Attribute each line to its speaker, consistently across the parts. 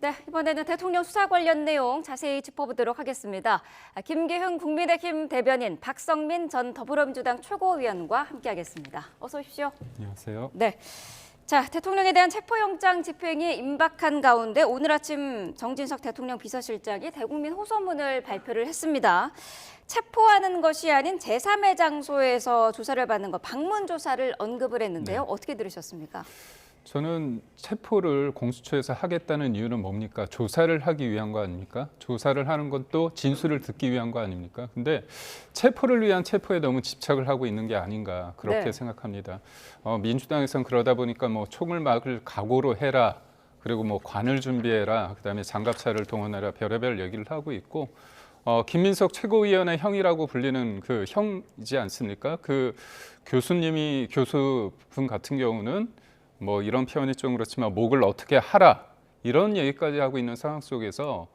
Speaker 1: 네, 이번에는 대통령 수사 관련 내용 자세히 짚어보도록 하겠습니다. 김기훈 국민의힘 대변인, 박성민 전 더불어민주당 최고위원과 함께하겠습니다. 어서 오십시오.
Speaker 2: 안녕하세요.
Speaker 1: 네. 자, 대통령에 대한 체포영장 집행이 임박한 가운데 오늘 아침 정진석 대통령 비서실장이 대국민 호소문을 발표를 했습니다. 체포하는 것이 아닌 제3의 장소에서 조사를 받는 것, 방문 조사를 언급을 했는데요.
Speaker 2: 네.
Speaker 1: 어떻게 들으셨습니까?
Speaker 2: 저는 체포를 공수처에서 하겠다는 이유는 뭡니까? 조사를 하기 위한 거 아닙니까? 조사를 하는 것도 진술을 듣기 위한 거 아닙니까? 근데 체포를 위한 체포에 너무 집착을 하고 있는 게 아닌가 그렇게
Speaker 1: 네.
Speaker 2: 생각합니다. 민주당에서는 그러다 보니까 뭐 총을 막을 각오로 해라. 그리고 뭐 관을 준비해라. 그다음에 장갑차를 동원해라. 별의별 얘기를 하고 있고 김민석 최고위원의 형이라고 불리는 그 형이지 않습니까? 그 교수분 같은 경우는 뭐 이런 표현이 좀 그렇지만 목을 어떻게 하라 이런 얘기까지 하고 있는 상황 속에서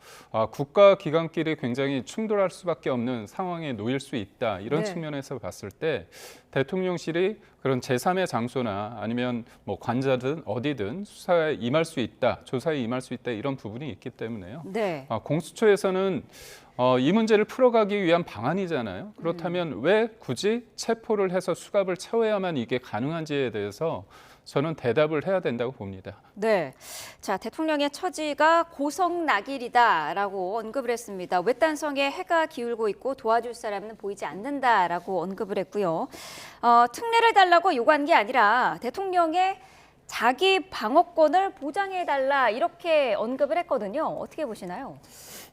Speaker 2: 국가 기관끼리 굉장히 충돌할 수밖에 없는 상황에 놓일 수 있다 이런
Speaker 1: 네.
Speaker 2: 측면에서 봤을 때 대통령실이 그런 제3의 장소나 아니면 뭐 관자든 어디든 수사에 임할 수 있다 조사에 임할 수 있다 이런 부분이 있기 때문에요.
Speaker 1: 네.
Speaker 2: 공수처에서는 이 문제를 풀어가기 위한 방안이잖아요. 그렇다면 왜 굳이 체포를 해서 수갑을 채워야만 이게 가능한지에 대해서 저는 대답을 해야 된다고 봅니다.
Speaker 1: 네, 자 대통령의 처지가 고성낙일이다라고 언급을 했습니다. 외딴성에 해가 기울고 있고 도와줄 사람은 보이지 않는다라고 언급을 했고요. 특례를 달라고 요구한 게 아니라 대통령의 자기 방어권을 보장해달라 이렇게 언급을 했거든요. 어떻게 보시나요?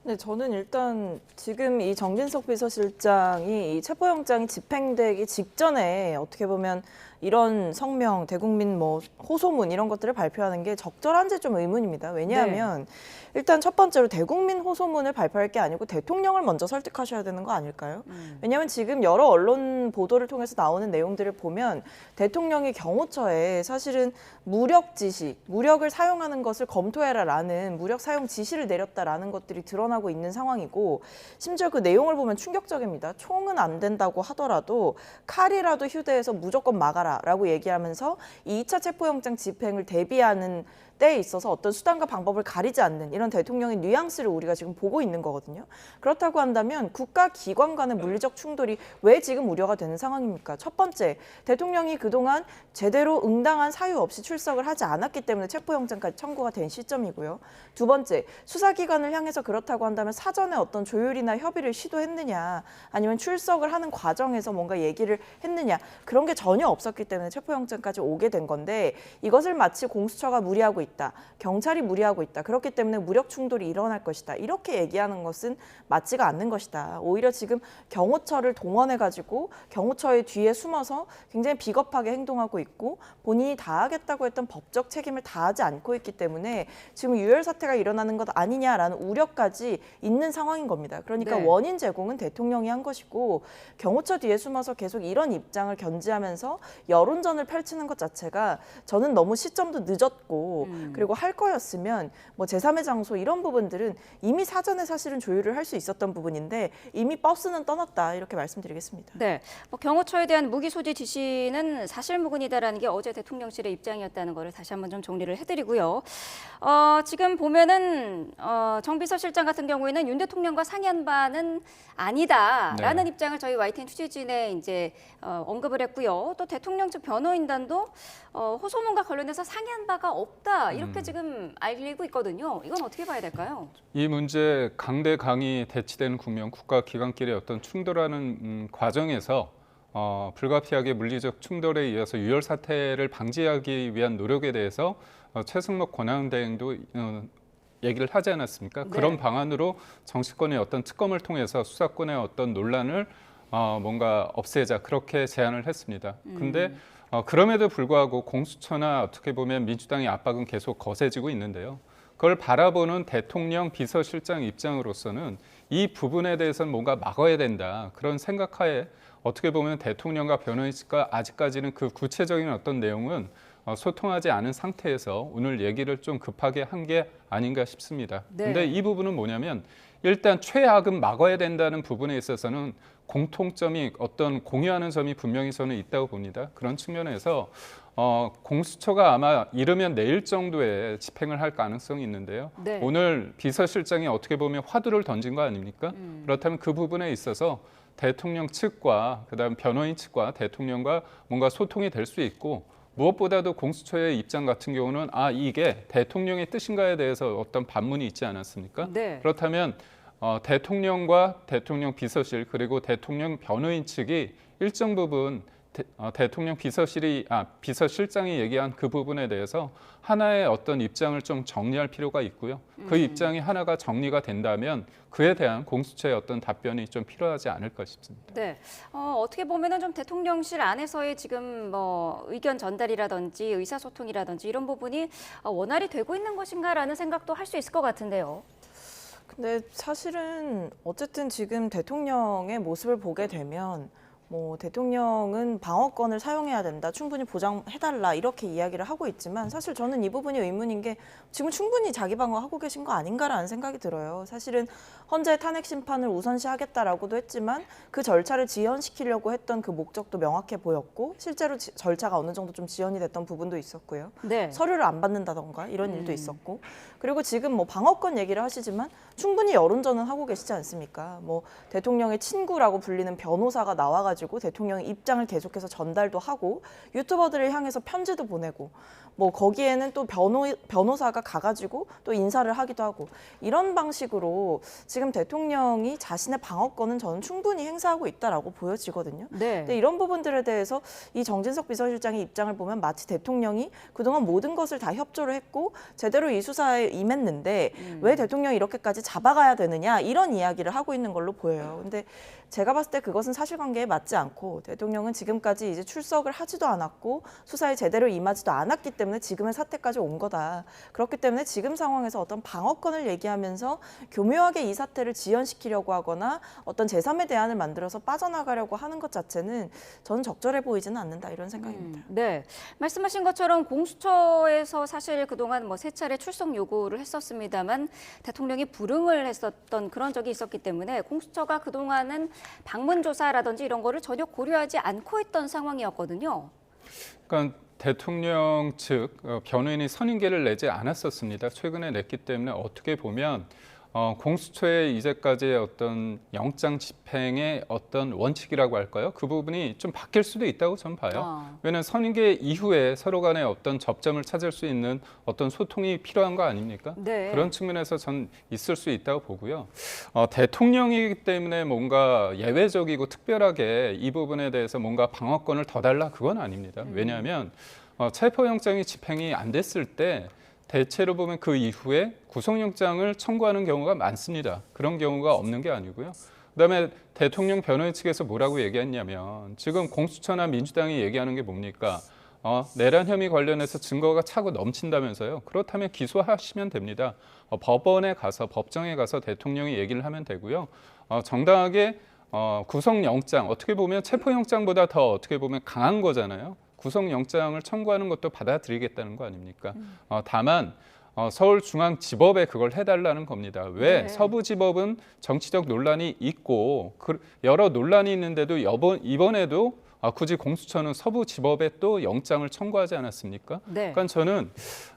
Speaker 3: 네, 저는 일단 지금 이 정진석 비서실장이 이 체포영장이 집행되기 직전에 어떻게 보면 이런 성명, 대국민 뭐 호소문 이런 것들을 발표하는 게 적절한지 좀 의문입니다. 왜냐하면 일단 첫 번째로 대국민 호소문을 발표할 게 아니고 대통령을 먼저 설득하셔야 되는 거 아닐까요? 왜냐하면 지금 여러 언론 보도를 통해서 나오는 내용들을 보면 대통령이 경호처에 사실은 무력 지시, 무력을 사용하는 것을 검토해라라는 무력 사용 지시를 내렸다라는 것들이 드러나고 있는 상황이고 심지어 그 내용을 보면 충격적입니다. 총은 안 된다고 하더라도 칼이라도 휴대해서 무조건 막아라라고 얘기하면서 2차 체포영장 집행을 대비하는 때에 있어서 어떤 수단과 방법을 가리지 않는 이런 대통령의 뉘앙스를 우리가 지금 보고 있는 거거든요. 그렇다고 한다면 국가 기관 간의 물리적 충돌이 왜 지금 우려가 되는 상황입니까? 첫 번째, 대통령이 그동안 제대로 응당한 사유 없이 출석을 하지 않았기 때문에 체포영장까지 청구가 된 시점이고요. 두 번째, 수사기관을 향해서 그렇다고 한다면 사전에 어떤 조율이나 협의를 시도했느냐 아니면 출석을 하는 과정에서 뭔가 얘기를 했느냐 그런 게 전혀 없었기 때문에 체포영장까지 오게 된 건데 이것을 마치 공수처가 무리하고 있다. 경찰이 무리하고 있다. 그렇기 때문에 무력 충돌이 일어날 것이다. 이렇게 얘기하는 것은 맞지가 않는 것이다. 오히려 지금 경호처를 동원해가지고 경호처의 뒤에 숨어서 굉장히 비겁하게 행동하고 있고 본인이 다하겠다고 했던 법적 책임을 다하지 않고 있기 때문에 지금 유혈 사태가 일어나는 것 아니냐라는 우려까지 있는 상황인 겁니다. 그러니까
Speaker 1: 네.
Speaker 3: 원인 제공은 대통령이 한 것이고 경호처 뒤에 숨어서 계속 이런 입장을 견지하면서 여론전을 펼치는 것 자체가 저는 너무 시점도 늦었고 그리고 할 거였으면 뭐 제3의 장소 이런 부분들은 이미 사전에 사실은 조율을 할 수 있었던 부분인데 이미 버스는 떠났다 이렇게 말씀드리겠습니다.
Speaker 1: 네, 경호처에 대한 무기 소지 지시는 사실무근이다라는 게 어제 대통령실의 입장이었다는 것을 다시 한번 좀 정리를 해드리고요. 지금 보면은 정 비서실장 같은 경우에는 윤 대통령과 상의한 바는 아니다라는 입장을 저희 YTN 취재진에 이제 언급을 했고요. 또 대통령 측 변호인단도 호소문과 관련해서 상의한 바가 없다 이렇게 지금 알리고 있거든요. 이건 어떻게 봐야 될까요?
Speaker 2: 이 문제 강대강이 대치되는 국면 국가기관끼리의 어떤 충돌하는 과정에서 불가피하게 물리적 충돌에 이어서 유혈 사태를 방지하기 위한 노력에 대해서 최승목 권한대행도 얘기를 하지 않았습니까?
Speaker 1: 네.
Speaker 2: 그런 방안으로 정치권의 어떤 특검을 통해서 수사권의 어떤 논란을 뭔가 없애자 그렇게 제안을 했습니다. 근데 그럼에도 불구하고 공수처나 어떻게 보면 민주당의 압박은 계속 거세지고 있는데요. 그걸 바라보는 대통령 비서실장 입장으로서는 이 부분에 대해서는 뭔가 막아야 된다. 그런 생각하에 어떻게 보면 대통령과 변호인과 아직까지는 그 구체적인 어떤 내용은 소통하지 않은 상태에서 오늘 얘기를 좀 급하게 한 게 아닌가 싶습니다.
Speaker 1: 네.
Speaker 2: 근데 이 부분은 뭐냐면 일단 최악은 막아야 된다는 부분에 있어서는 공통점이 어떤 공유하는 점이 분명히 저는 있다고 봅니다. 그런 측면에서 공수처가 아마 이르면 내일 정도에 집행을 할 가능성이 있는데요.
Speaker 1: 네.
Speaker 2: 오늘 비서실장이 어떻게 보면 화두를 던진 거 아닙니까? 그렇다면 그 부분에 있어서 대통령 측과 그다음 변호인 측과 대통령과 뭔가 소통이 될 수 있고 무엇보다도 공수처의 입장 같은 경우는 이게 대통령의 뜻인가에 대해서 어떤 반문이 있지 않았습니까?
Speaker 1: 네.
Speaker 2: 그렇다면 대통령과 대통령 비서실 그리고 대통령 변호인 측이 일정 부분 대통령 비서실장이 얘기한 그 부분에 대해서 하나의 어떤 입장을 좀 정리할 필요가 있고요. 그 입장이 하나가 정리가 된다면 그에 대한 공수처의 어떤 답변이 좀 필요하지 않을까 싶습니다.
Speaker 1: 네, 어떻게 보면은 좀 대통령실 안에서의 지금 뭐 의견 전달이라든지 의사소통이라든지 이런 부분이 원활히 되고 있는 것인가라는 생각도 할 수 있을 것 같은데요.
Speaker 3: 근데 사실은 어쨌든 지금 대통령의 모습을 보게 되면 뭐 대통령은 방어권을 사용해야 된다, 충분히 보장해달라 이렇게 이야기를 하고 있지만 사실 저는 이 부분이 의문인 게 지금 충분히 자기 방어하고 계신 거 아닌가라는 생각이 들어요. 사실은 헌재 탄핵 심판을 우선시하겠다라고도 했지만 그 절차를 지연시키려고 했던 그 목적도 명확해 보였고 실제로 절차가 어느 정도 좀 지연이 됐던 부분도 있었고요.
Speaker 1: 네.
Speaker 3: 서류를 안 받는다던가 이런 일도 있었고 그리고 지금 뭐 방어권 얘기를 하시지만 충분히 여론전은 하고 계시지 않습니까? 뭐 대통령의 친구라고 불리는 변호사가 나와가지고 대통령의 입장을 계속해서 전달도 하고 유튜버들을 향해서 편지도 보내고 뭐 거기에는 또 변호사가 가가지고 또 인사를 하기도 하고 이런 방식으로 지금 대통령이 자신의 방어권은 저는 충분히 행사하고 있다라고 보여지거든요.
Speaker 1: 네.
Speaker 3: 근데 이런 부분들에 대해서 이 정진석 비서실장의 입장을 보면 마치 대통령이 그동안 모든 것을 다 협조를 했고 제대로 이 수사에 임했는데 왜 대통령이 이렇게까지 잡아가야 되느냐 이런 이야기를 하고 있는 걸로 보여요. 근데 제가 봤을 때 그것은 사실관계에 맞지 않고 대통령은 지금까지 이제 출석을 하지도 않았고 수사에 제대로 임하지도 않았기 때문에 지금의 사태까지 온 거다. 그렇기 때문에 지금 상황에서 어떤 방어권을 얘기하면서 교묘하게 이 사태를 지연시키려고 하거나 어떤 제3의 대안을 만들어서 빠져나가려고 하는 것 자체는 저는 적절해 보이지는 않는다 이런 생각입니다.
Speaker 1: 네, 말씀하신 것처럼 공수처에서 사실 그동안 뭐 세 차례 출석 요구를 했었습니다만 대통령이 불응을 했었던 그런 적이 있었기 때문에 공수처가 그동안은 방문 조사라든지 이런 거를 전혀 고려하지 않고 있던 상황이었거든요.
Speaker 2: 그러니까 대통령 측 변호인이 선임계를 내지 않았었습니다. 최근에 냈기 때문에 어떻게 보면 공수처의 이제까지의 어떤 영장 집행의 어떤 원칙이라고 할까요? 그 부분이 좀 바뀔 수도 있다고 저는 봐요. 왜냐하면 선임계 이후에 서로 간에 어떤 접점을 찾을 수 있는 어떤 소통이 필요한 거 아닙니까?
Speaker 1: 네.
Speaker 2: 그런 측면에서 전 있을 수 있다고 보고요. 대통령이기 때문에 뭔가 예외적이고 특별하게 이 부분에 대해서 뭔가 방어권을 더 달라 그건 아닙니다. 왜냐하면 체포영장이 집행이 안 됐을 때 대체로 보면 그 이후에 구속영장을 청구하는 경우가 많습니다. 그런 경우가 없는 게 아니고요. 그다음에 대통령 변호인 측에서 뭐라고 얘기했냐면 지금 공수처나 민주당이 얘기하는 게 뭡니까? 내란 혐의 관련해서 증거가 차고 넘친다면서요. 그렇다면 기소하시면 됩니다. 법원에 가서 법정에 가서 대통령이 얘기를 하면 되고요. 정당하게 구속영장 어떻게 보면 체포영장보다 더 어떻게 보면 강한 거잖아요. 구속영장을 청구하는 것도 받아들이겠다는 거 아닙니까? 다만 서울중앙지법에 그걸 해달라는 겁니다. 왜?
Speaker 1: 네.
Speaker 2: 서부지법은 정치적 논란이 있고 여러 논란이 있는데도 이번에도 굳이 공수처는 서부지법에 또 영장을 청구하지 않았습니까?
Speaker 1: 네.
Speaker 2: 그러니까 저는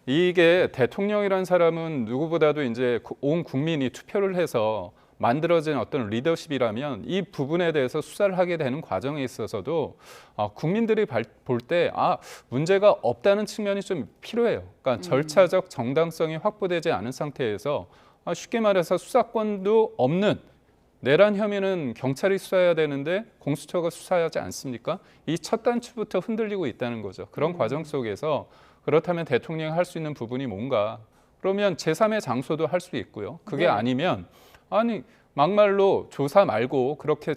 Speaker 2: 이게 대통령이라는 사람은 누구보다도 이제 온 국민이 투표를 해서 만들어진 어떤 리더십이라면 이 부분에 대해서 수사를 하게 되는 과정에 있어서도 국민들이 볼 때 문제가 없다는 측면이 좀 필요해요. 그러니까 절차적 정당성이 확보되지 않은 상태에서 쉽게 말해서 수사권도 없는 내란 혐의는 경찰이 수사해야 되는데 공수처가 수사하지 않습니까? 이 첫 단추부터 흔들리고 있다는 거죠. 그런 과정 속에서 그렇다면 대통령이 할 수 있는 부분이 뭔가? 그러면 제3의 장소도 할 수 있고요. 그게
Speaker 1: 네.
Speaker 2: 아니면 막말로 조사 말고 그렇게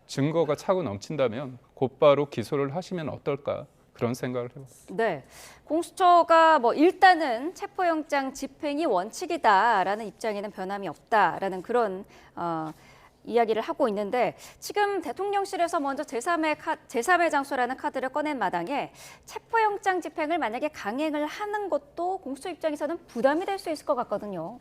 Speaker 2: 증거가 차고 넘친다면 곧바로 기소를 하시면 어떨까 그런 생각을 해봤습니다.
Speaker 1: 네, 공수처가 뭐 일단은 체포영장 집행이 원칙이다라는 입장에는 변함이 없다라는 그런 이야기를 하고 있는데 지금 대통령실에서 먼저 제3의 장소라는 카드를 꺼낸 마당에 체포영장 집행을 만약에 강행을 하는 것도 공수처 입장에서는 부담이 될 수 있을 것 같거든요.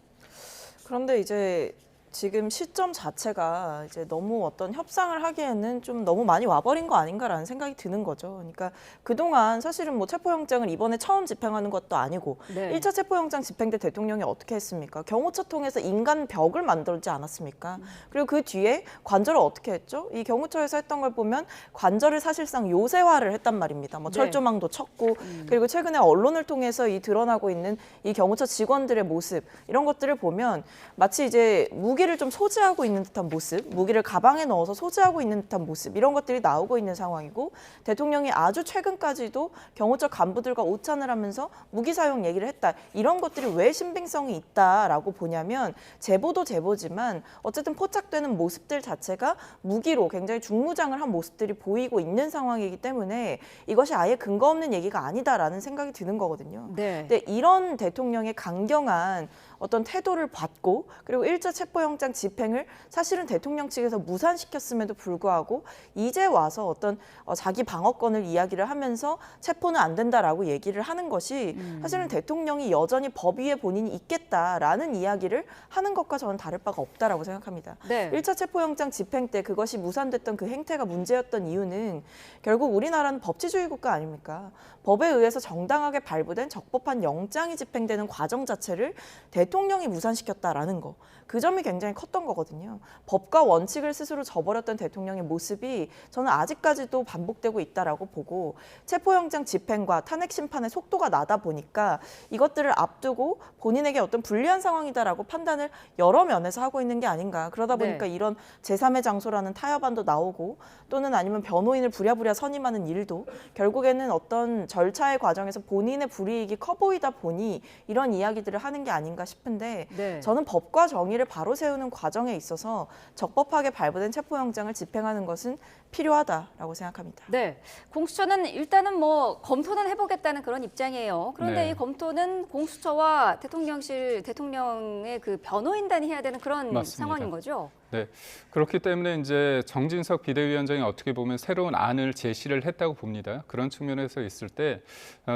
Speaker 3: 그런데 이제 지금 시점 자체가 이제 너무 어떤 협상을 하기에는 좀 너무 많이 와버린 거 아닌가라는 생각이 드는 거죠. 그러니까 그동안 사실은 뭐 체포영장을 이번에 처음 집행하는 것도 아니고
Speaker 1: 네.
Speaker 3: 1차 체포영장 집행 때 대통령이 어떻게 했습니까? 경호처 통해서 인간 벽을 만들지 않았습니까? 그리고 그 뒤에 관절을 어떻게 했죠? 이 경호처에서 했던 걸 보면 관절을 사실상 요새화를 했단 말입니다. 뭐
Speaker 1: 네.
Speaker 3: 철조망도 쳤고 그리고 최근에 언론을 통해서 이 드러나고 있는 이 경호처 직원들의 모습 이런 것들을 보면 마치 이제 무기를 좀 소지하고 있는 듯한 모습, 무기를 가방에 넣어서 소지하고 있는 듯한 모습 이런 것들이 나오고 있는 상황이고 대통령이 아주 최근까지도 경호처 간부들과 오찬을 하면서 무기 사용 얘기를 했다. 이런 것들이 왜 신빙성이 있다라고 보냐면 제보도 제보지만 어쨌든 포착되는 모습들 자체가 무기로 굉장히 중무장을 한 모습들이 보이고 있는 상황이기 때문에 이것이 아예 근거 없는 얘기가 아니다라는 생각이 드는 거거든요.
Speaker 1: 네.
Speaker 3: 근데 이런 대통령의 강경한 어떤 태도를 받고 그리고 1차 체포영장 집행을 사실은 대통령 측에서 무산시켰음에도 불구하고 이제 와서 어떤 자기 방어권을 이야기를 하면서 체포는 안 된다라고 얘기를 하는 것이 사실은 대통령이 여전히 법 위에 본인이 있겠다라는 이야기를 하는 것과 저는 다를 바가 없다라고 생각합니다.
Speaker 1: 네.
Speaker 3: 1차 체포영장 집행 때 그것이 무산됐던 그 행태가 문제였던 이유는 결국 우리나라는 법치주의 국가 아닙니까? 법에 의해서 정당하게 발부된 적법한 영장이 집행되는 과정 자체를 대통령이 무산시켰다라는 거. 그 점이 굉장히 컸던 거거든요. 법과 원칙을 스스로 저버렸던 대통령의 모습이 저는 아직까지도 반복되고 있다라고 보고 체포영장 집행과 탄핵 심판의 속도가 나다 보니까 이것들을 앞두고 본인에게 어떤 불리한 상황이다라고 판단을 여러 면에서 하고 있는 게 아닌가. 그러다 보니까
Speaker 1: 네.
Speaker 3: 이런 제3의 장소라는 타협안도 나오고 또는 아니면 변호인을 부랴부랴 선임하는 일도 결국에는 어떤 절차의 과정에서 본인의 불이익이 커 보이다 보니 이런 이야기들을 하는 게 아닌가 싶은데
Speaker 1: 네.
Speaker 3: 저는 법과 정의를 바로 세우는 과정에 있어서 적법하게 발부된 체포영장을 집행하는 것은 필요하다라고 생각합니다.
Speaker 1: 네, 공수처는 일단은 뭐 검토는 해보겠다는 그런 입장이에요. 그런데
Speaker 2: 네.
Speaker 1: 이 검토는 공수처와 대통령의 그 변호인단이 해야 되는 그런
Speaker 2: 맞습니다.
Speaker 1: 상황인 거죠.
Speaker 2: 네, 그렇기 때문에 이제 정진석 비대위원장이 어떻게 보면 새로운 안을 제시를 했다고 봅니다. 그런 측면에서 있을 때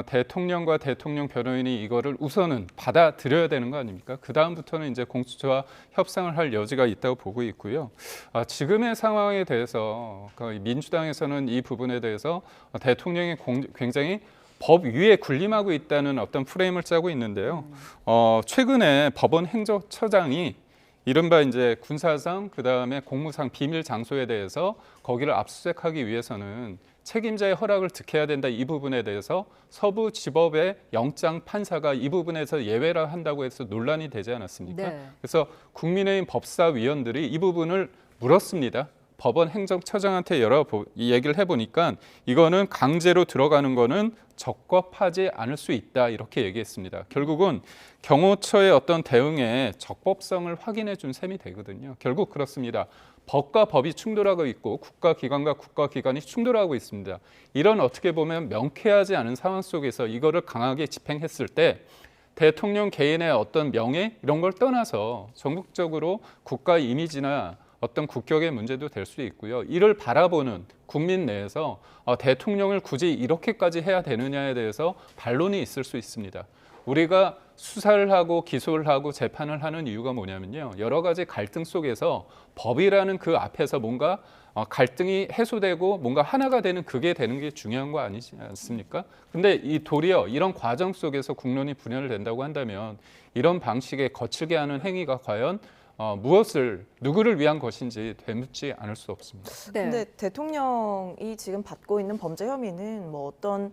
Speaker 2: 대통령과 대통령 변호인이 이거를 우선은 받아들여야 되는 거 아닙니까? 그 다음부터는 이제 공수처와 협상을 할 여지가 있다고 보고 있고요. 지금의 상황에 대해서 민주당에서는 이 부분에 대해서 대통령이 굉장히 법 위에 군림하고 있다는 어떤 프레임을 짜고 있는데요. 최근에 법원 행정처장이 이른바 이제 군사상 그다음에 공무상 비밀 장소에 대해서 거기를 압수수색하기 위해서는 책임자의 허락을 득해야 된다. 이 부분에 대해서 서부지법의 영장 판사가 이 부분에서 예외라 한다고 해서 논란이 되지 않았습니까?
Speaker 1: 네.
Speaker 2: 그래서 국민의힘 법사위원들이 이 부분을 물었습니다. 법원 행정처장한테 얘기를 해보니까 이거는 강제로 들어가는 거는 적법하지 않을 수 있다 이렇게 얘기했습니다. 결국은 경호처의 어떤 대응의 적법성을 확인해 준 셈이 되거든요. 결국 그렇습니다. 법과 법이 충돌하고 있고 국가기관과 국가기관이 충돌하고 있습니다. 이런 어떻게 보면 명쾌하지 않은 상황 속에서 이거를 강하게 집행했을 때 대통령 개인의 어떤 명예 이런 걸 떠나서 전국적으로 국가 이미지나 어떤 국격의 문제도 될 수 있고요. 이를 바라보는 국민 내에서 대통령을 굳이 이렇게까지 해야 되느냐에 대해서 반론이 있을 수 있습니다. 우리가 수사를 하고 기소를 하고 재판을 하는 이유가 뭐냐면요. 여러 가지 갈등 속에서 법이라는 그 앞에서 뭔가 갈등이 해소되고 뭔가 하나가 되는 그게 되는 게 중요한 거 아니지 않습니까? 근데 도리어 이런 과정 속에서 국론이 분열을 된다고 한다면 이런 방식의 거칠게 하는 행위가 과연 누구를 위한 것인지 되묻지 않을 수 없습니다.
Speaker 1: 네.
Speaker 3: 근데 대통령이 지금 받고 있는 범죄 혐의는 뭐 어떤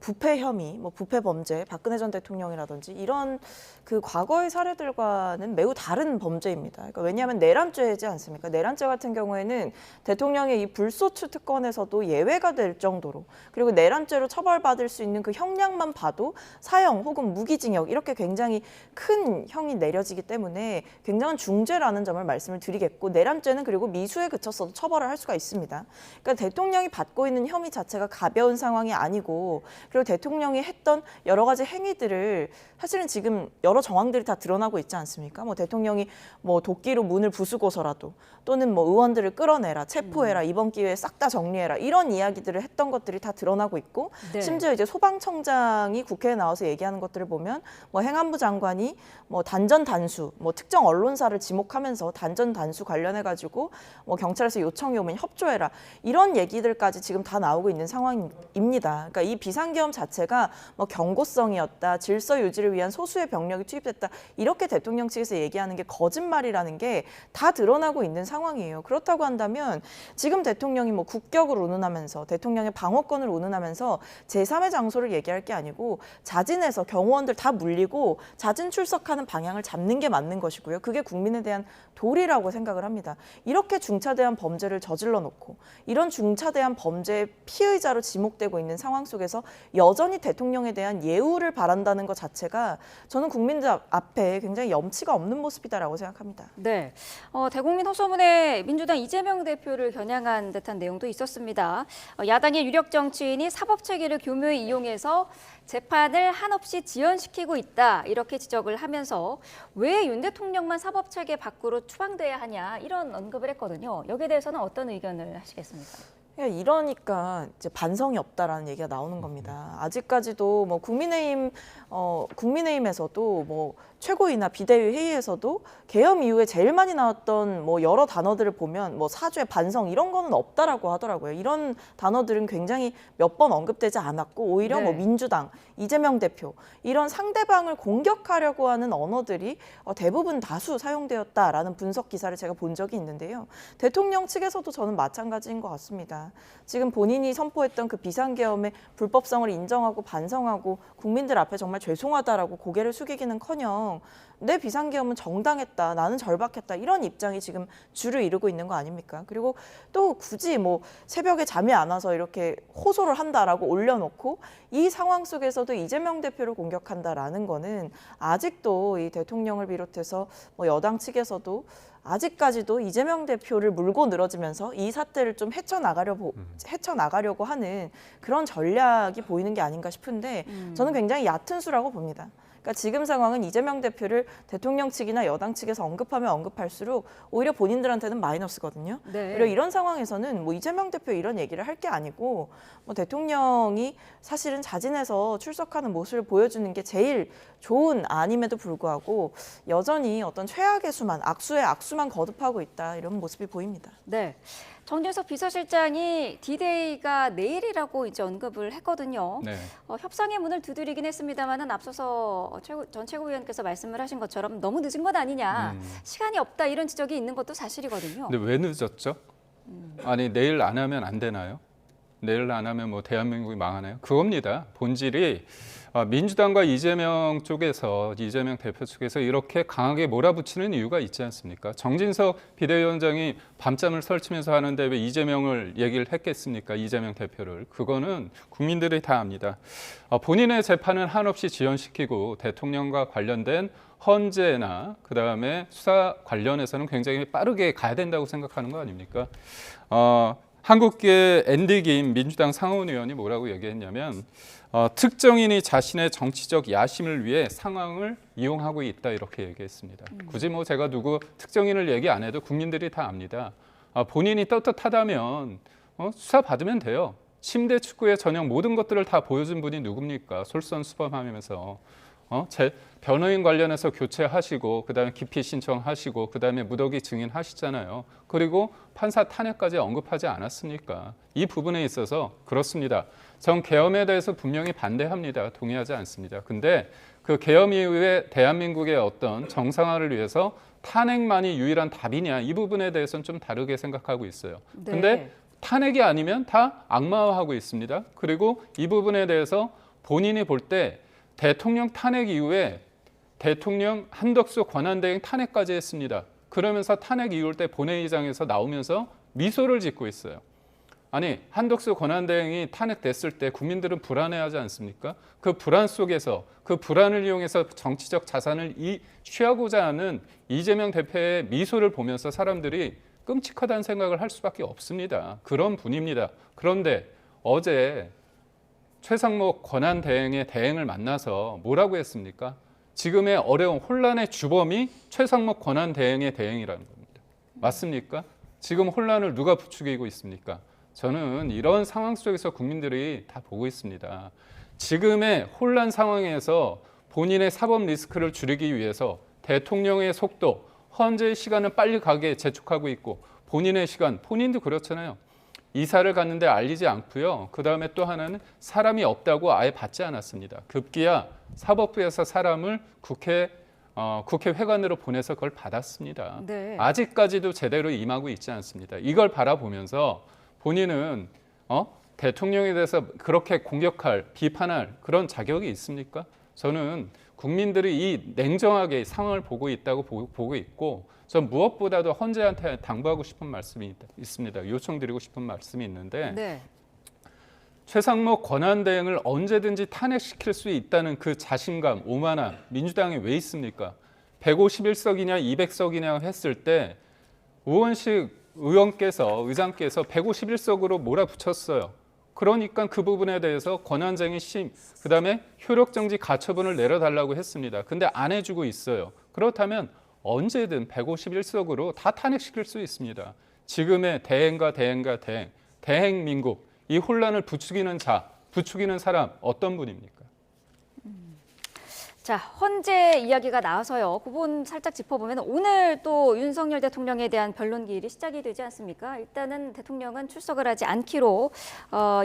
Speaker 3: 부패 혐의, 부패 범죄, 박근혜 전 대통령이라든지 이런 그 과거의 사례들과는 매우 다른 범죄입니다. 그러니까 왜냐하면 내란죄이지 않습니까? 내란죄 같은 경우에는 대통령의 이 불소추 특권에서도 예외가 될 정도로 그리고 내란죄로 처벌받을 수 있는 그 형량만 봐도 사형 혹은 무기징역 이렇게 굉장히 큰 형이 내려지기 때문에 굉장한 중죄라는 점을 말씀을 드리겠고 내란죄는 그리고 미수에 그쳤어도 처벌을 할 수가 있습니다. 그러니까 대통령이 받고 있는 혐의 자체가 가벼운 상황이 아니고 그리고 대통령이 했던 여러 가지 행위들을 사실은 지금 여러 정황들이 다 드러나고 있지 않습니까? 뭐 대통령이 뭐 도끼로 문을 부수고서라도 또는 뭐 의원들을 끌어내라, 체포해라, 이번 기회에 싹 다 정리해라 이런 이야기들을 했던 것들이 다 드러나고 있고
Speaker 1: 네.
Speaker 3: 심지어 이제 소방청장이 국회에 나와서 얘기하는 것들을 보면 뭐 행안부 장관이 뭐 단전 단수, 뭐 특정 언론사를 지목하면서 단전 단수 관련해 가지고 뭐 경찰에서 요청이 오면 협조해라 이런 얘기들까지 지금 다 나오고 있는 상황입니다. 그러니까 이 비상계엄 자체가 뭐 경고성이었다, 질서 유지를 위한 소수의 병력이 투입됐다 이렇게 대통령 측에서 얘기하는 게 거짓말이라는 게 다 드러나고 있는 상황이에요. 그렇다고 한다면 지금 대통령이 뭐 국격을 운운하면서 대통령의 방어권을 운운하면서 제3의 장소를 얘기할 게 아니고 자진해서 경호원들 다 물리고 자진 출석하는 방향을 잡는 게 맞는 것이고요. 그게 국민에 대한 도리라고 생각을 합니다. 이렇게 중차대한 범죄를 저질러 놓고 이런 중차대한 범죄의 피의자로 지목되고 있는 상황 속에서 여전히 대통령에 대한 예우를 바란다는 것 자체가 저는 국민들 앞에 굉장히 염치가 없는 모습이다라고 생각합니다.
Speaker 1: 네, 대국민 호소문에 민주당 이재명 대표를 겨냥한 듯한 내용도 있었습니다. 야당의 유력 정치인이 사법체계를 교묘히 이용해서 재판을 한없이 지연시키고 있다 이렇게 지적을 하면서 왜 윤 대통령만 사법체계 밖으로 추방돼야 하냐 이런 언급을 했거든요. 여기에 대해서는 어떤 의견을 하시겠습니까?
Speaker 3: 이러니까 이제 반성이 없다라는 얘기가 나오는 겁니다. 아직까지도 뭐 국민의힘에서도 뭐 최고위나 비대위 회의에서도 계엄 이후에 제일 많이 나왔던 뭐 여러 단어들을 보면 뭐 사죄, 반성 이런 거는 없다라고 하더라고요. 이런 단어들은 굉장히 몇 번 언급되지 않았고 오히려
Speaker 1: 네.
Speaker 3: 뭐 민주당, 이재명 대표 이런 상대방을 공격하려고 하는 언어들이 대부분 다수 사용되었다라는 분석 기사를 제가 본 적이 있는데요. 대통령 측에서도 저는 마찬가지인 것 같습니다. 지금 본인이 선포했던 그 비상계엄의 불법성을 인정하고 반성하고 국민들 앞에 정말 죄송하다라고 고개를 숙이기는커녕 내 비상계엄은 정당했다, 나는 절박했다 이런 입장이 지금 주를 이루고 있는 거 아닙니까? 그리고 또 굳이 뭐 새벽에 잠이 안 와서 이렇게 호소를 한다라고 올려놓고 이 상황 속에서도 이재명 대표를 공격한다라는 거는 아직도 이 대통령을 비롯해서 뭐 여당 측에서도 아직까지도 이재명 대표를 물고 늘어지면서 이 사태를 좀 헤쳐나가려고 하는 그런 전략이 보이는 게 아닌가 싶은데 저는 굉장히 얕은 수라고 봅니다. 그러니까 지금 상황은 이재명 대표를 대통령 측이나 여당 측에서 언급하면 언급할수록 오히려 본인들한테는 마이너스거든요.
Speaker 1: 네.
Speaker 3: 그리고 이런 상황에서는 뭐 이재명 대표 이런 얘기를 할 게 아니고 뭐 대통령이 사실은 자진해서 출석하는 모습을 보여주는 게 제일 좋은 안임에도 불구하고 여전히 어떤 최악의 수만, 악수의 악수만 거듭하고 있다 이런 모습이 보입니다.
Speaker 1: 네. 정진석 비서실장이 D-Day가 내일이라고 이제 언급을 했거든요.
Speaker 2: 네.
Speaker 1: 협상의 문을 두드리긴 했습니다만은 앞서서 전 최고위원께서 말씀을 하신 것처럼 너무 늦은 것 아니냐, 시간이 없다 이런 지적이 있는 것도 사실이거든요.
Speaker 2: 근데 왜 늦었죠? 아니 내일 안 하면 안 되나요? 내일 안 하면 뭐 대한민국이 망하나요? 그겁니다. 본질이 민주당과 이재명 쪽에서 이재명 대표 측에서 이렇게 강하게 몰아붙이는 이유가 있지 않습니까? 정진석 비대위원장이 밤잠을 설치면서 하는데 왜 이재명을 얘기를 했겠습니까? 이재명 대표를. 그거는 국민들이 다 압니다. 본인의 재판은 한없이 지연시키고 대통령과 관련된 헌재나 그다음에 수사 관련해서는 굉장히 빠르게 가야 된다고 생각하는 거 아닙니까? 한국계 앤디 김 민주당 상원의원이 뭐라고 얘기했냐면 특정인이 자신의 정치적 야심을 위해 상황을 이용하고 있다 이렇게 얘기했습니다. 굳이 뭐 제가 누구 특정인을 얘기 안 해도 국민들이 다 압니다. 본인이 떳떳하다면 수사 받으면 돼요. 침대 축구의 전형 모든 것들을 다 보여준 분이 누굽니까? 솔선수범하면서 제 변호인 관련해서 교체하시고 그다음에 기피 신청하시고 그다음에 무더기 증인하시잖아요. 그리고 판사 탄핵까지 언급하지 않았습니까? 이 부분에 있어서 그렇습니다. 전 계엄에 대해서 분명히 반대합니다. 동의하지 않습니다. 근데 그 계엄 이후에 대한민국의 어떤 정상화를 위해서 탄핵만이 유일한 답이냐 이 부분에 대해서는 좀 다르게 생각하고 있어요.
Speaker 1: 네.
Speaker 2: 근데 탄핵이 아니면 다 악마화하고 있습니다. 그리고 이 부분에 대해서 본인이 볼 때 대통령 탄핵 이후에 대통령 한덕수 권한대행 탄핵까지 했습니다. 그러면서 탄핵 이후일 때 본회의장에서 나오면서 미소를 짓고 있어요. 아니 한덕수 권한대행이 탄핵됐을 때 국민들은 불안해하지 않습니까? 그 불안 속에서 그 불안을 이용해서 정치적 자산을 취하고자 하는 이재명 대표의 미소를 보면서 사람들이 끔찍하다는 생각을 할 수밖에 없습니다. 그런 분입니다. 그런데 어제 최상목 권한대행의 대행을 만나서 뭐라고 했습니까? 지금의 어려운 혼란의 주범이 최상목 권한대행의 대행이라는 겁니다. 맞습니까? 지금 혼란을 누가 부추기고 있습니까? 저는 이런 상황 속에서 국민들이 다 보고 있습니다. 지금의 혼란 상황에서 본인의 사법 리스크를 줄이기 위해서 대통령의 속도, 헌재의 시간을 빨리 가게 재촉하고 있고 본인의 시간, 본인도 그렇잖아요. 이사를 갔는데 알리지 않고요. 그다음에 또 하나는 사람이 없다고 아예 받지 않았습니다. 급기야 사법부에서 사람을 국회 회관으로 보내서 그걸 받았습니다.
Speaker 1: 네.
Speaker 2: 아직까지도 제대로 임하고 있지 않습니다. 이걸 바라보면서 본인은 대통령에 대해서 그렇게 공격할, 비판할 그런 자격이 있습니까? 저는 국민들이 이 냉정하게 상황을 보고 있다고 보고 있고 전 무엇보다도 헌재한테 당부하고 싶은 말씀이 있습니다. 요청드리고 싶은 말씀이 있는데
Speaker 1: 네.
Speaker 2: 최상목 권한대행을 언제든지 탄핵시킬 수 있다는 그 자신감, 오만함 민주당에 왜 있습니까? 151석이냐 200석이냐 했을 때 우원식 의장께서 151석으로 몰아붙였어요. 그러니까 그 부분에 대해서 권한쟁의 심, 그다음에 효력정지 가처분을 내려달라고 했습니다. 근데 안 해주고 있어요. 그렇다면 언제든 151석으로 다 탄핵시킬 수 있습니다. 지금의 대행 민국, 이 혼란을 부추기는 사람 어떤 분입니까?
Speaker 1: 자, 헌재 이야기가 나와서요. 그 부분 살짝 짚어보면 오늘 또 윤석열 대통령에 대한 변론기일이 시작이 되지 않습니까? 일단은 대통령은 출석을 하지 않기로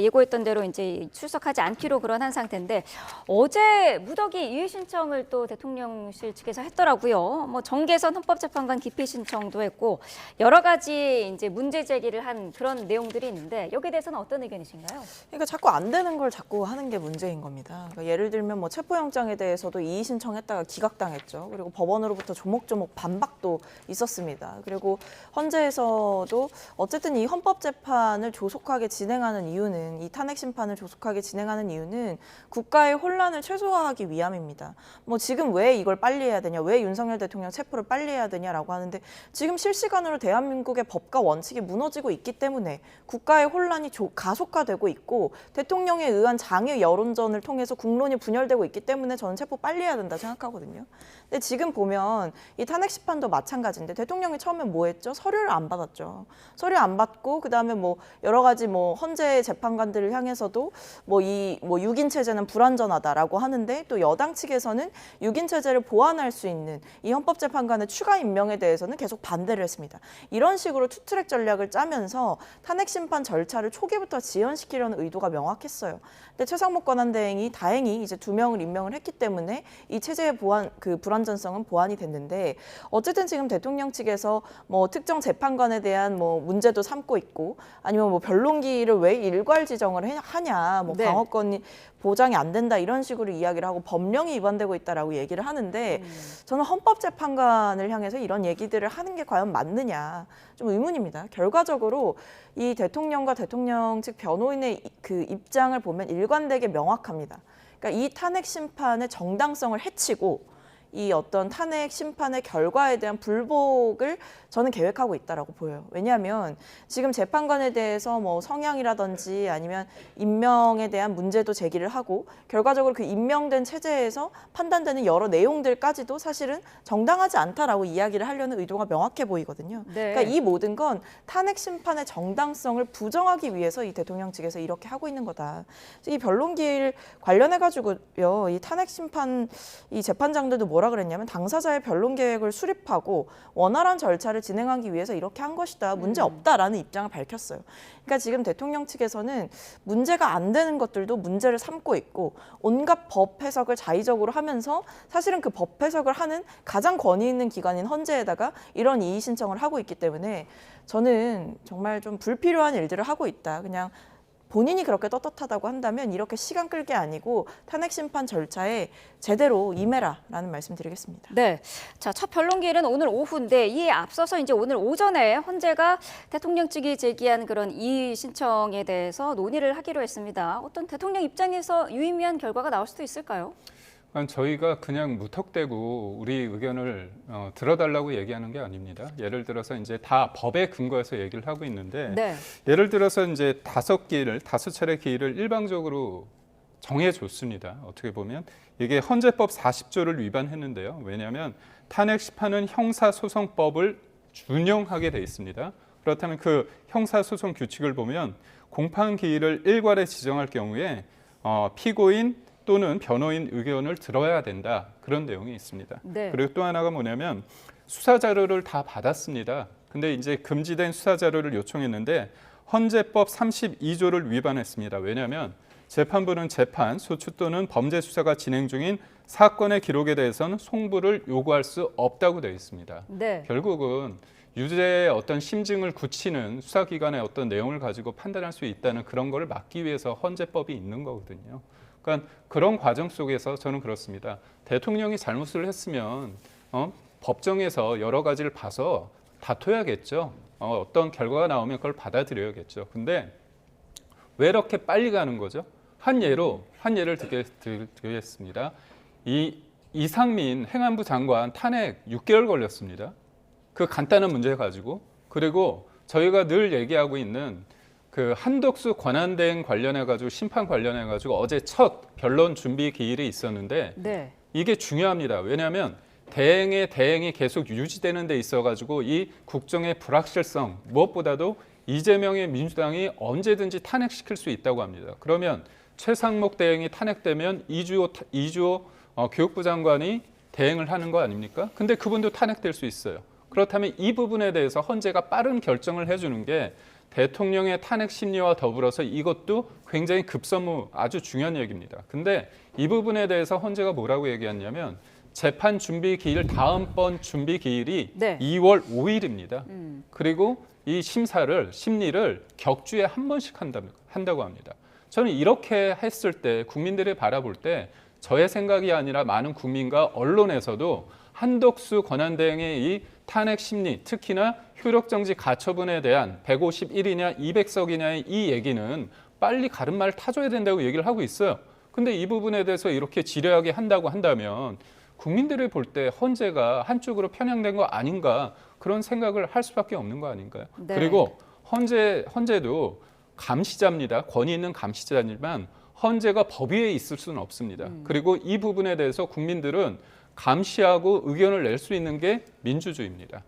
Speaker 1: 예고했던 대로 이제 출석하지 않기로 그런 한 상태인데 어제 무더기 이의 신청을 또 대통령실 측에서 했더라고요. 뭐 정계선 헌법재판관 기피 신청도 했고 여러 가지 이제 문제 제기를 한 그런 내용들이 있는데 여기에 대해서는 어떤 의견이신가요?
Speaker 3: 그러니까 자꾸 안 되는 걸 자꾸 하는 게 문제인 겁니다. 그러니까 예를 들면 뭐 체포영장에 대해서도 이의 신청했다가 기각당했죠. 그리고 법원으로부터 조목조목 반박도 있었습니다. 그리고 헌재에서도 어쨌든 이 헌법재판을 조속하게 진행하는 이유는 이 탄핵 심판을 조속하게 진행하는 이유는 국가의 혼란을 최소화하기 위함입니다. 뭐 지금 왜 이걸 빨리 해야 되냐, 왜 윤석열 대통령 체포를 빨리 해야 되냐라고 하는데 지금 실시간으로 대한민국의 법과 원칙이 무너지고 있기 때문에 국가의 혼란이 가속화되고 있고 대통령에 의한 장외 여론전을 통해서 국론이 분열되고 있기 때문에 저는 체포 빨리 해야 된다 생각하거든요. 근데 지금 보면 이 탄핵 심판도 마찬가지인데 대통령이 처음에 뭐 했죠? 서류를 안 받았죠. 서류 안 받고 그다음에 뭐 여러 가지 뭐 헌재 재판관들을 향해서도 뭐 6인 체제는 불완전하다라고 하는데 또 여당 측에서는 6인 체제를 보완할 수 있는 이 헌법재판관의 추가 임명에 대해서는 계속 반대를 했습니다. 이런 식으로 투트랙 전략을 짜면서 탄핵 심판 절차를 초기부터 지연시키려는 의도가 명확했어요. 근데 최상목 권한대행이 다행히 이제 2명을 임명을 했기 때문에 이 체제의 불완전성은 보완이 됐는데 어쨌든 지금 대통령 측에서 뭐 특정 재판관에 대한 뭐 문제도 삼고 있고 아니면 뭐 변론기일을 왜 일괄 지정을 하냐, 뭐
Speaker 1: 네.
Speaker 3: 방어권이 보장이 안 된다 이런 식으로 이야기를 하고 법령이 위반되고 있다라고 얘기를 하는데 저는 헌법재판관을 향해서 이런 얘기들을 하는 게 과연 맞느냐 좀 의문입니다. 결과적으로 이 대통령과 대통령 측 변호인의 그 입장을 보면 일관되게 명확합니다. 그러니까 이 탄핵 심판의 정당성을 해치고 이 어떤 탄핵 심판의 결과에 대한 불복을 저는 계획하고 있다라고 보여요. 왜냐하면 지금 재판관에 대해서 뭐 성향이라든지 아니면 임명에 대한 문제도 제기를 하고 결과적으로 그 임명된 체제에서 판단되는 여러 내용들까지도 사실은 정당하지 않다라고 이야기를 하려는 의도가 명확해 보이거든요.
Speaker 1: 네.
Speaker 3: 그러니까 이 모든 건 탄핵 심판의 정당성을 부정하기 위해서 이 대통령 측에서 이렇게 하고 있는 거다. 이 변론기일 관련해 가지고요. 이 탄핵 심판 이 재판장들도 뭐라 그랬냐면 당사자의 변론 계획을 수립하고 원활한 절차를 진행하기 위해서 이렇게 한 것이다. 문제 없다라는 입장을 밝혔어요. 그러니까 지금 대통령 측에서는 문제가 안 되는 것들도 문제를 삼고 있고 온갖 법 해석을 자의적으로 하면서 사실은 그 법 해석을 하는 가장 권위 있는 기관인 헌재에다가 이런 이의 신청을 하고 있기 때문에 저는 정말 좀 불필요한 일들을 하고 있다. 그냥 본인이 그렇게 떳떳하다고 한다면 이렇게 시간 끌게 아니고 탄핵 심판 절차에 제대로 임해라라는 말씀 드리겠습니다.
Speaker 1: 네. 자, 첫 변론기일은 오늘 오후인데 이에 앞서서 이제 오늘 오전에 헌재가 대통령 측이 제기한 그런 이의 신청에 대해서 논의를 하기로 했습니다. 어떤 대통령 입장에서 유의미한 결과가 나올 수도 있을까요?
Speaker 2: 저희가 그냥 무턱대고 우리 의견을 들어달라고 얘기하는 게 아닙니다. 예를 들어서 이제 다 법에 근거해서 얘기를 하고 있는데
Speaker 1: 네.
Speaker 2: 예를 들어서 이제 5차례 기일을 일방적으로 정해줬습니다. 어떻게 보면 이게 헌재법 40조를 위반했는데요. 왜냐하면 탄핵 심판은 형사소송법을 준용하게 돼 있습니다. 그렇다면 그 형사소송 규칙을 보면 공판 기일을 일괄에 지정할 경우에 피고인 또는 변호인 의견을 들어야 된다. 그런 내용이 있습니다.
Speaker 1: 네.
Speaker 2: 그리고 또 하나가 뭐냐면 수사 자료를 다 받았습니다. 근데 이제 금지된 수사 자료를 요청했는데 헌재법 32조를 위반했습니다. 왜냐하면 재판부는 재판, 소추 또는 범죄 수사가 진행 중인 사건의 기록에 대해서는 송부를 요구할 수 없다고 되어 있습니다.
Speaker 1: 네.
Speaker 2: 결국은 유죄의 어떤 심증을 굳히는 수사기관의 어떤 내용을 가지고 판단할 수 있다는 그런 걸 막기 위해서 헌재법이 있는 거거든요. 그러니까 그런 과정 속에서 저는 그렇습니다. 대통령이 잘못을 했으면 법정에서 여러 가지를 봐서 다퉈야겠죠. 어떤 결과가 나오면 그걸 받아들여야겠죠. 근데 왜 이렇게 빨리 가는 거죠? 한 예를 드리겠습니다. 이상민 행안부 장관 탄핵 6개월 걸렸습니다. 그 간단한 문제 가지고. 그리고 저희가 늘 얘기하고 있는 그 한덕수 권한대행 관련해 가지고 심판 관련해 가지고 어제 첫 변론 준비 기일이 있었는데
Speaker 1: 네.
Speaker 2: 이게 중요합니다. 왜냐하면 대행이 계속 유지되는 데 있어 가지고 이 국정의 불확실성 무엇보다도 이재명의 민주당이 언제든지 탄핵시킬 수 있다고 합니다. 그러면 최상목 대행이 탄핵되면 이주호 교육부 장관이 대행을 하는 거 아닙니까? 근데 그분도 탄핵될 수 있어요. 그렇다면 이 부분에 대해서 헌재가 빠른 결정을 해주는 게 대통령의 탄핵 심리와 더불어서 이것도 굉장히 급선무 아주 중요한 얘기입니다. 근데 이 부분에 대해서 헌재가 뭐라고 얘기했냐면 재판 준비 기일 다음번 준비 기일이
Speaker 1: 네.
Speaker 2: 2월 5일입니다. 그리고 이 심리를 격주에 한 번씩 한다고 합니다. 저는 이렇게 했을 때 국민들이 바라볼 때 저의 생각이 아니라 많은 국민과 언론에서도 한덕수 권한대행의 이 탄핵 심리, 특히나 효력정지 가처분에 대한 151이냐 200석이냐의 이 얘기는 빨리 가름말을 타줘야 된다고 얘기를 하고 있어요. 근데 이 부분에 대해서 이렇게 지레하게 한다고 한다면 국민들이 볼 때 헌재가 한쪽으로 편향된 거 아닌가 그런 생각을 할 수밖에 없는 거 아닌가요?
Speaker 1: 네.
Speaker 2: 그리고 헌재도 감시자입니다. 권위 있는 감시자지만 헌재가 법 위에 있을 수는 없습니다. 그리고 이 부분에 대해서 국민들은 감시하고 의견을 낼 수 있는 게 민주주의입니다.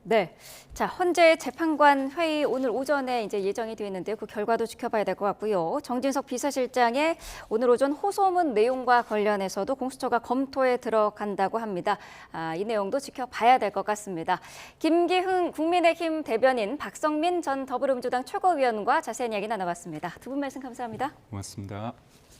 Speaker 1: 네. 자, 헌재 재판관 회의 오늘 오전에 이제 예정이 되어 있는데 그 결과도 지켜봐야 될 것 같고요. 정진석 비서실장의 오늘 오전 호소문 내용과 관련해서도 공수처가 검토에 들어간다고 합니다. 이 내용도 지켜봐야 될 것 같습니다. 김기흥 국민의힘 대변인, 박성민 전 더불어민주당 최고위원과 자세한 이야기 나눠봤습니다. 두 분 말씀 감사합니다.
Speaker 2: 고맙습니다.